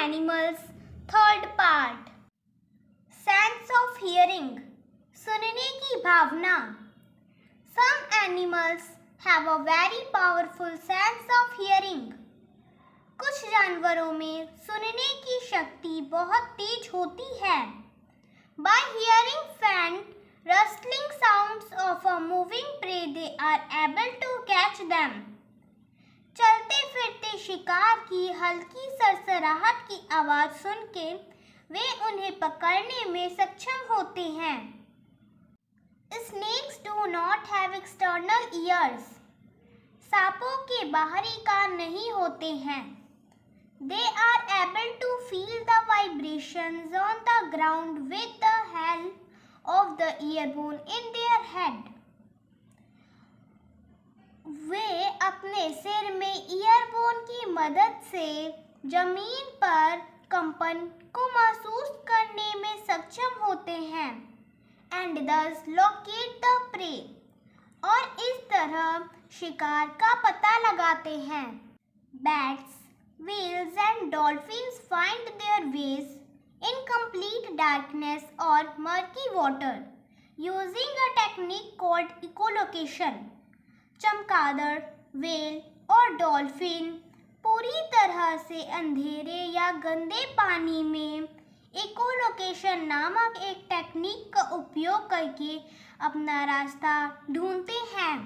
Animals third part. Sense of hearing, सुनने की भावना। Some animals have a very powerful sense of hearing. कुछ जानवरों में सुनने की शक्ति बहुत तेज होती है। बाय हियरिंग फेंट rustling sounds of a moving prey, they are able to catch them. चलते फिरते शिकार की हल्की सरसराहट की आवाज सुन के वे उन्हें पकड़ने में सक्षम होते हैं। Snakes do not have external ears. सांपों के बाहरी कान नहीं होते हैं। They are able to feel the vibrations on the ground with the help of the earbone in their head. वे अपने सिर में ईयरबोन की मदद से जमीन पर कंपन को महसूस करने में सक्षम होते हैं and thus locate the prey, और इस तरह शिकार का पता लगाते हैं। Bats, whales and dolphins find their ways in complete darkness or murky water using a technique called echolocation. चमगादड़, व्हेल और डॉल्फिन पूरी तरह से अंधेरे या गंदे पानी में इकोलोकेशन नामक एक टेक्निक का उपयोग करके अपना रास्ता ढूंढते हैं।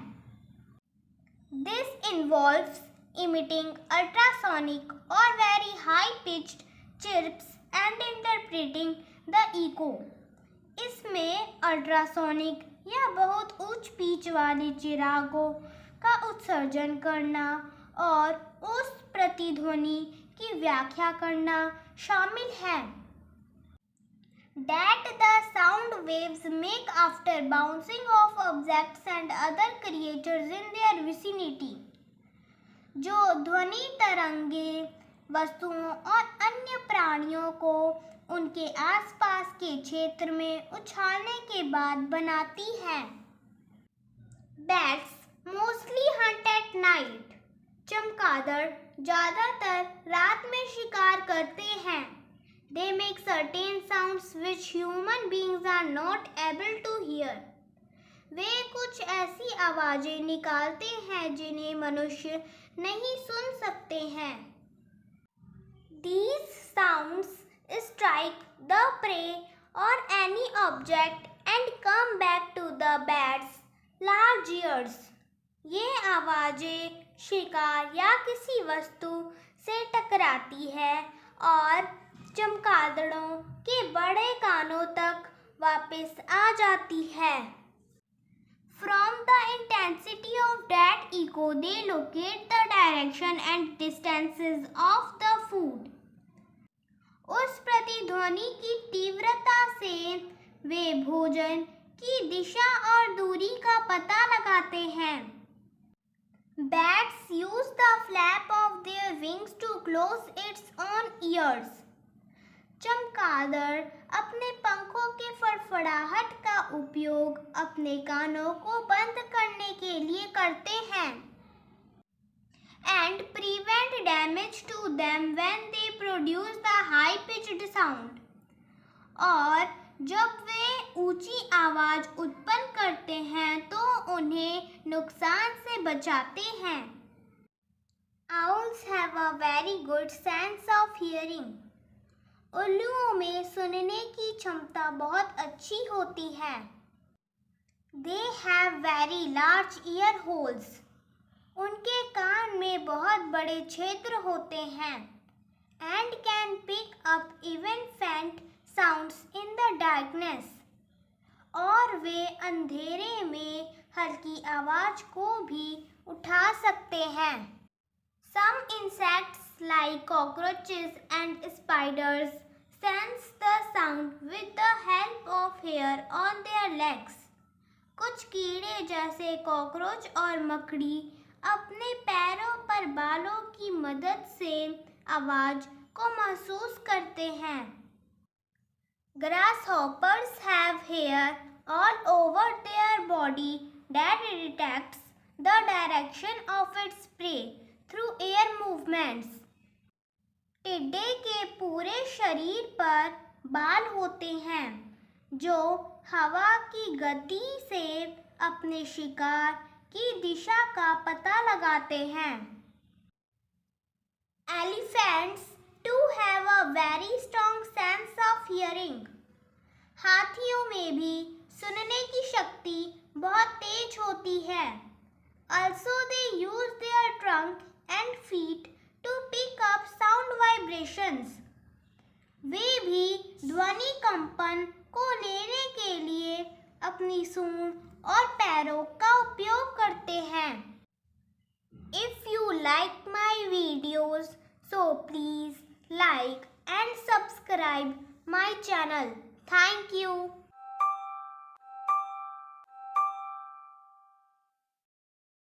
This involves emitting ultrasonic or very high-pitched chirps and interpreting the echo. इसमें अल्ट्रासोनिक या बहुत उच्च पिच वाले चिरागों का उत्सर्जन करना और उस प्रतिध्वनि की व्याख्या करना शामिल है। That the sound waves make after bouncing off objects and other creatures in their vicinity. जो ध्वनि तरंगे वस्तुओं और अन्य प्राणियों को उनके आसपास के क्षेत्र में उछालने के बाद बनाती है। Bats mostly hunt at night. चमगादड़ ज़्यादातर रात में शिकार करते हैं। They make certain sounds which human beings are not able to hear. वे कुछ ऐसी आवाजें निकालते हैं जिन्हें मनुष्य नहीं सुन सकते हैं। These sounds strike the prey or any object and come back to the bat's large ears. ये आवाजें शिकार या किसी वस्तु से टकराती है और चमगादड़ों के बड़े कानों तक वापस आ जाती है। From the intensity of that echo, they locate the direction and distances of the food. उस प्रतिध्वनि की तीव्रता से वे भोजन की दिशा और दूरी का पता लगाते हैं। Bats use the flap of their wings to close its own ears. चमगादड़ अपने पंखों के फड़फड़ाहट का उपयोग अपने कानों को बंद करने के लिए करते हैं। And prevent damage to them when they produce the high-pitched sound. और जब वे ऊंची आवाज उत्पन्न करते हैं तो उन्हें नुकसान से बचाते हैं। Owls have a very good sense of hearing. उल्लुओं में सुनने की क्षमता बहुत अच्छी होती है। They have very large ear holes. उनके कान में बहुत बड़े छिद्र होते हैं। And can pick up even faint sounds in the darkness. और वे अंधेरे में हल्की आवाज को भी उठा सकते हैं। Some insects like cockroaches and spiders sense the sound with the help of hair on their legs. कुछ कीड़े जैसे कॉकरोच और मकड़ी अपने पैरों पर बालों की मदद से आवाज को महसूस करते हैं। Grasshoppers have hair all over their body that detects the direction of its prey through air movements. टिड्डे के पूरे शरीर पर बाल होते हैं जो हवा की गति से अपने शिकार की दिशा का पता लगाते हैं। Elephants too have a very strong sense of hearing. हाथियों में भी सुनने की शक्ति बहुत तेज होती है। Also they use their trunk and feet to pick up sound vibrations. वे भी ध्वनि कंपन को लेने के लिए अपनी सूंड और पैरों का उपयोग करते हैं। If you like my videos, so please like and subscribe my channel. Thank you.